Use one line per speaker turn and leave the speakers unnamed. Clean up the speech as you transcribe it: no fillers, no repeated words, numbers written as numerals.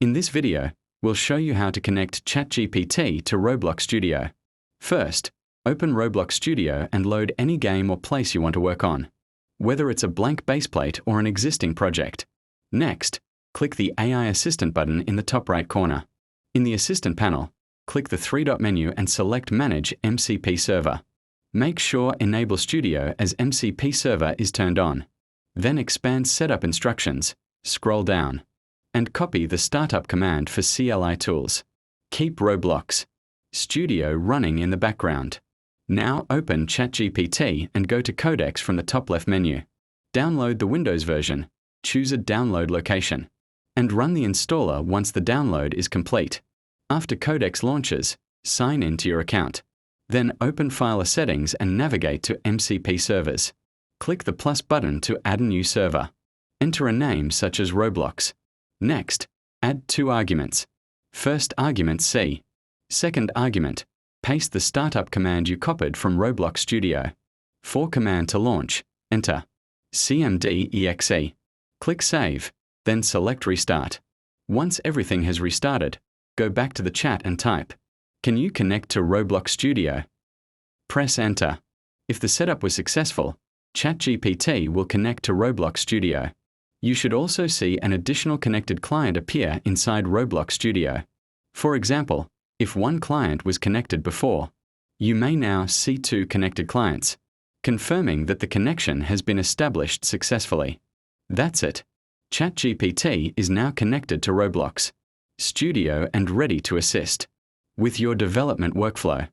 In this video, we'll show you how to connect ChatGPT to Roblox Studio. First, open Roblox Studio and load any game or place you want to work on, whether it's a blank baseplate or an existing project. Next, click the AI Assistant button in the top right corner. In the Assistant panel, click the three-dot menu and select Manage MCP Server. Make sure Enable Studio as MCP Server is turned on. Then expand Setup Instructions, scroll down, and copy the Startup command for CLI tools. Keep Roblox Studio running in the background. Now open ChatGPT and go to Codecs from the top left menu. Download the Windows version, choose a download location, and run the installer once the download is complete. After Codecs launches, sign in to your account. Then open File Settings and navigate to MCP Servers. Click the plus button to add a new server. Enter a name such as Roblox. Next, add two arguments. First argument C. Second argument, paste the startup command you copied from Roblox Studio. For command to launch, enter cmd.exe. Click Save, then select Restart. Once everything has restarted, go back to the chat and type, "Can you connect to Roblox Studio?" Press Enter. If the setup was successful, ChatGPT will connect to Roblox Studio. You should also see an additional connected client appear inside Roblox Studio. For example, if one client was connected before, you may now see two connected clients, confirming that the connection has been established successfully. That's it. ChatGPT is now connected to Roblox Studio and ready to assist with your development workflow.